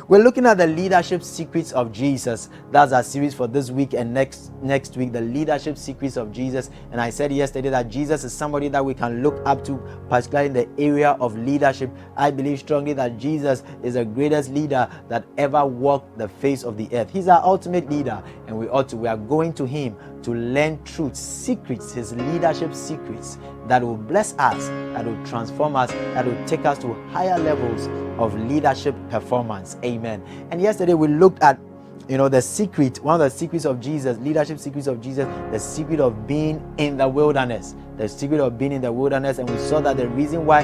We're looking at the leadership secrets of Jesus. That's our series for this week and next week, the leadership secrets of Jesus. And I said yesterday that Jesus is somebody that we can look up to, particularly in the area of leadership. I believe strongly that Jesus is the greatest leader that ever walked the face of the earth. He's our ultimate leader, and we are going to him to learn truths, secrets, his leadership secrets that will bless us, that will transform us, that will take us to higher levels of leadership performance. Amen. And yesterday we looked at the secret, one of the secrets of Jesus, leadership secrets of Jesus, the secret of being in the wilderness. The secret of being in the wilderness. And we saw that the reason why,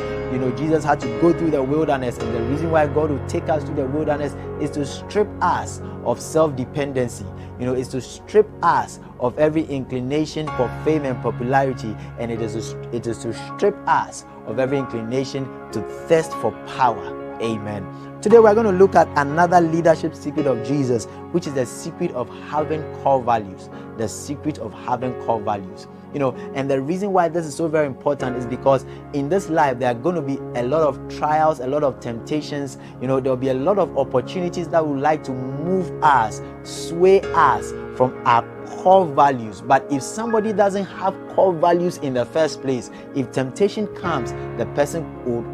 Jesus had to go through the wilderness, and the reason why God will take us to the wilderness is to strip us of self-dependency. Is to strip us of every inclination for fame and popularity. And it is to strip us of every inclination to thirst for power. Amen. Today we're going to look at another leadership secret of Jesus, which is the secret of having core values. The secret of having core values. And the reason why this is so very important is because in this life there are going to be a lot of trials, a lot of temptations. There'll be a lot of opportunities that would like to move us, sway us from our core values. But if somebody doesn't have core values in the first place, if temptation comes, the person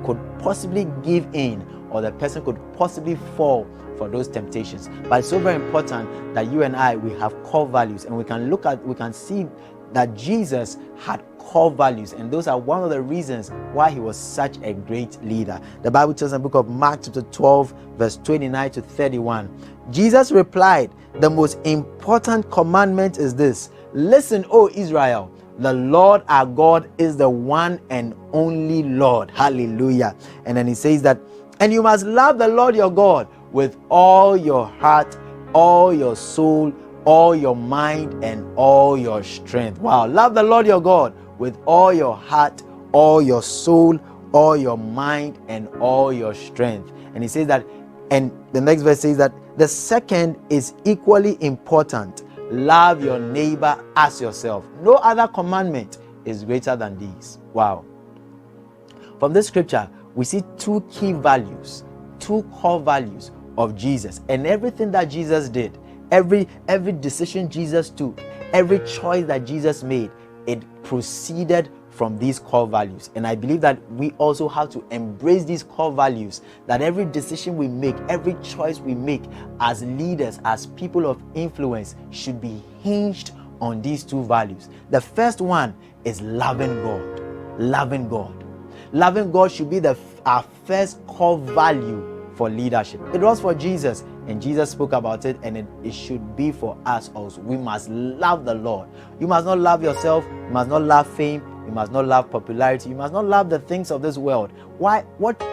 could possibly give in, or the person could possibly fall for those temptations. But it's so very important that you and I, we have core values, and we can see that Jesus had core values, and those are one of the reasons why he was such a great leader. The Bible tells in the book of Mark chapter 12 verse 29 to 31. Jesus replied, "The most important commandment is this: listen, O Israel, the Lord our God is the one and only Lord." Hallelujah. And then he says that, "And you must love the Lord your God with all your heart, all your soul, all your mind, and all your strength." Wow. Love the Lord your God with all your heart, all your soul, all your mind, and all your strength. And he says that, and the next verse says that the second is equally important: love your neighbor as yourself. No other commandment is greater than these. Wow. From this scripture, we see two key values, two core values of Jesus, and everything that Jesus did, every decision Jesus took, every choice that Jesus made, it proceeded from these core values. And I believe that we also have to embrace these core values, that every decision we make, every choice we make as leaders, as people of influence, should be hinged on these two values. The first one is loving God. Loving God. Loving God should be our first core value for leadership. It was for Jesus, and Jesus spoke about it, and it should be for us also. We must love the Lord. You must not love yourself. You must not love fame. You must not love popularity. You must not love the things of this world. Why?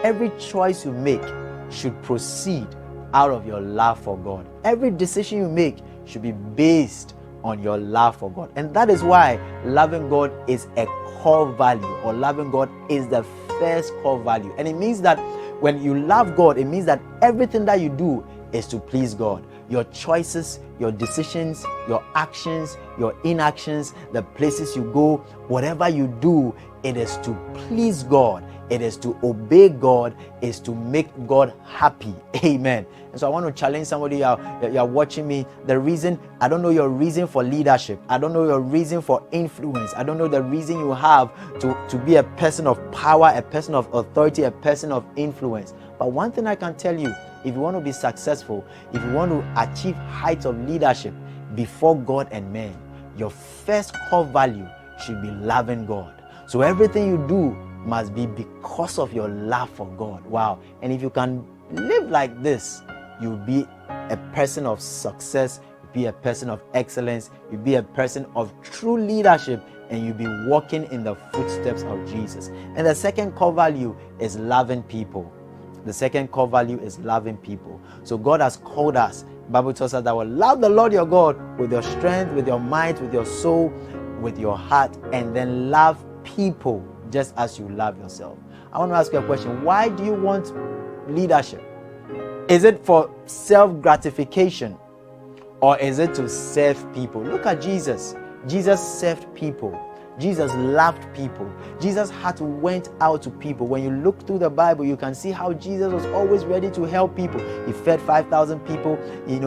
Every choice you make should proceed out of your love for God. Every decision you make should be based on your love for God. And that is why loving God is a core value, or loving God is the first core value. And it means that when you love God, it means that everything that you do is to please God. Your choices, your decisions, your actions, your inactions, the places you go, whatever you do, it is to please God. It is to obey God, is to make God happy. Amen. And so I want to challenge somebody, you're watching me. I don't know your reason for leadership. I don't know your reason for influence. I don't know the reason you have to be a person of power, a person of authority, a person of influence. But one thing I can tell you, if you want to be successful, if you want to achieve heights of leadership before God and men, your first core value should be loving God. So everything you do must be because of your love for God. Wow. And if you can live like this, you'll be a person of success, you'll be a person of excellence, you'll be a person of true leadership, and you'll be walking in the footsteps of Jesus. And the second core value is loving people. The second core value is loving people. So God has called us. The Bible tells us that we'll love the Lord your God with your strength, with your might, with your soul, with your heart, and then love people just as you love yourself. I want to ask you a question. Why do you want leadership? Is it for self-gratification, or is it to serve people? Look at Jesus. Jesus served people. Jesus loved people. Jesus had to went out to people. When you look through the Bible, you can see how Jesus was always ready to help people. He fed 5,000 people. He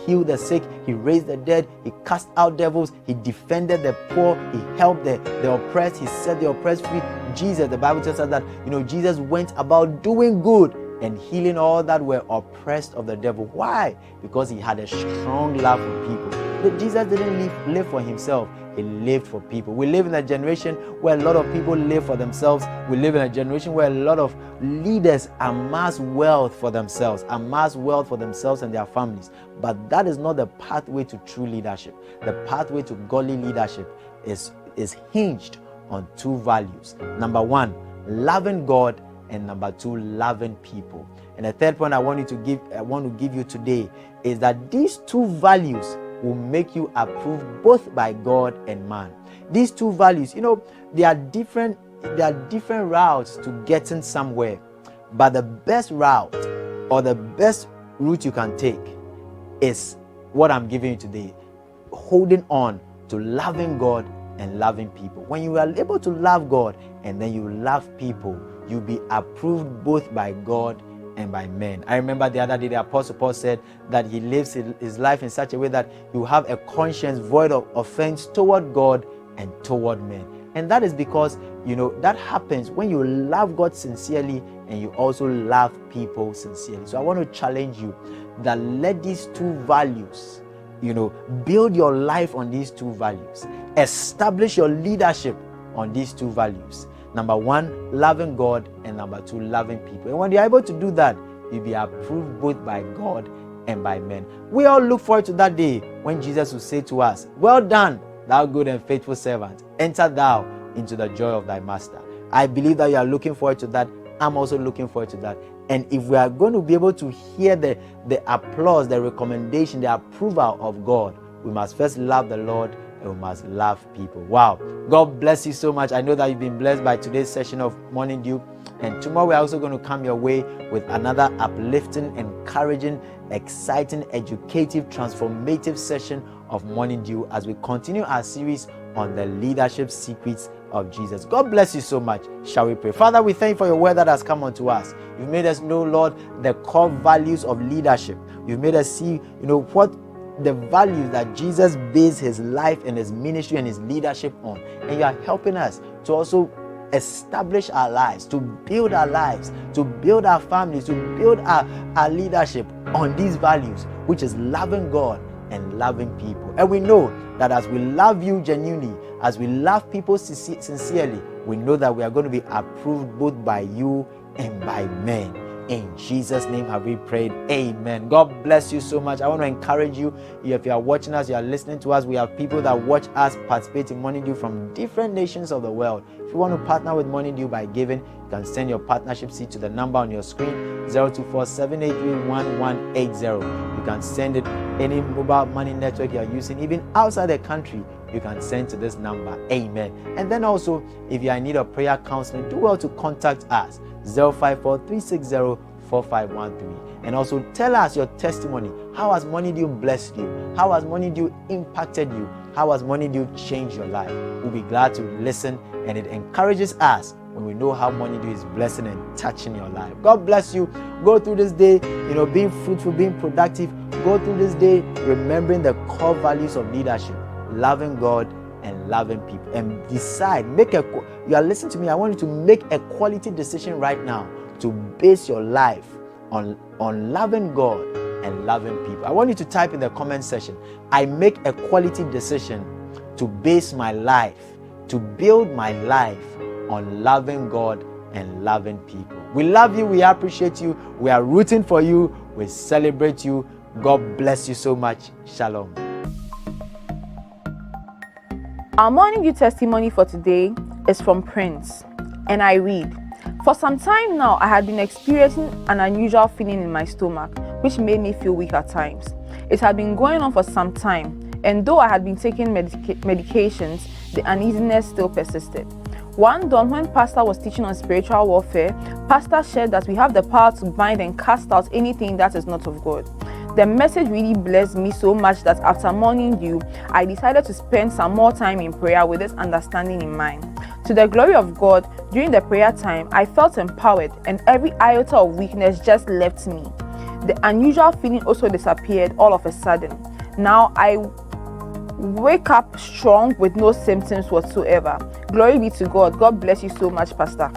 healed the sick. He raised the dead. He cast out devils. He defended the poor. He helped the oppressed. He set the oppressed free. Jesus, the Bible tells us that, Jesus went about doing good and healing all that were oppressed of the devil. Why? Because he had a strong love for people. But Jesus didn't live for himself. He lived for people. We live in a generation where a lot of people live for themselves. We live in a generation where a lot of leaders amass wealth for themselves and their families. But that is not the pathway to true leadership. The pathway to godly leadership is hinged on two values. Number one, loving God, and number two, loving people. And the third point I want to give you today is that these two values will make you approved both by God and man. These two values, there are different routes to getting somewhere, but the best route or the best route you can take is what I'm giving you today: holding on to loving God and loving people. When you are able to love God and then you love people, you'll be approved both by God and by men. I remember the other day the Apostle Paul said that he lives his life in such a way that you have a conscience void of offense toward God and toward men. And that is because, that happens when you love God sincerely and you also love people sincerely. So I want to challenge you that let these two values, build your life on these two values. Establish your leadership on these two values. Number one, loving God, and number two, loving people. And when you're able to do that, you'll be approved both by God and by men. We all look forward to that day when Jesus will say to us, "Well done, thou good and faithful servant. Enter thou into the joy of thy master." I believe that you are looking forward to that. I'm also looking forward to that. And if we are going to be able to hear the applause, the recommendation, the approval of God, we must first love the Lord and we must love people. Wow. God bless you so much. I know that you've been blessed by today's session of Morning Dew. And tomorrow we're also going to come your way with another uplifting, encouraging, exciting, educative, transformative session of Morning Dew as we continue our series on the leadership secrets of Jesus. God bless you so much. Shall we pray? Father, we thank you for your word that has come unto us. You've made us know, Lord, the core values of leadership. You've made us see, what the values that Jesus based his life and his ministry and his leadership on. And you are helping us to also establish our lives, to build our lives, to build our families, to build our leadership on these values, which is loving God and loving people. And we know that as we love you genuinely, as we love people sincerely, we know that we are going to be approved both by you and by men. In Jesus' name have we prayed. Amen. God bless you so much. I want to encourage you, if you are watching us, you are listening to us, we have people that watch us participate in Morning Dew from different nations of the world. If you want to partner with Morning Dew by giving, you can send your partnership seed to the number on your screen, 024-783-1180. You can send it any mobile money network you are using, even outside the country. You can send to this number. Amen. And then also, if you are in need of prayer counseling, do well to contact us, 054-360-4513. And also tell us your testimony. How has Morning Dew blessed you? How has Morning Dew impacted you? How has Morning Dew changed your life? We'll be glad to listen, and it encourages us when we know how Morning Dew is blessing and touching your life. God bless you. Go through this day, being fruitful, being productive. Go through this day remembering the core values of leadership, loving God and loving people. And decide, you are listening to me, I want you to make a quality decision right now to base your life on loving God and loving people. I want you to type in the comment section, I make a quality decision to base my life, to build my life on loving God and loving people. We love you. We appreciate you. We are rooting for you. We celebrate you. God bless you so much. Shalom. Our Morning Dew testimony for today is from Prince, and I read, "For some time now, I had been experiencing an unusual feeling in my stomach, which made me feel weak at times. It had been going on for some time, and though I had been taking medications, the uneasiness still persisted. One dawn, when Pastor was teaching on spiritual warfare, Pastor shared that we have the power to bind and cast out anything that is not of God. The message really blessed me so much that after morning dew, I decided to spend some more time in prayer with this understanding in mind. To the glory of God, during the prayer time, I felt empowered and every iota of weakness just left me. The unusual feeling also disappeared all of a sudden. Now I wake up strong with no symptoms whatsoever. Glory be to God. God bless you so much, Pastor.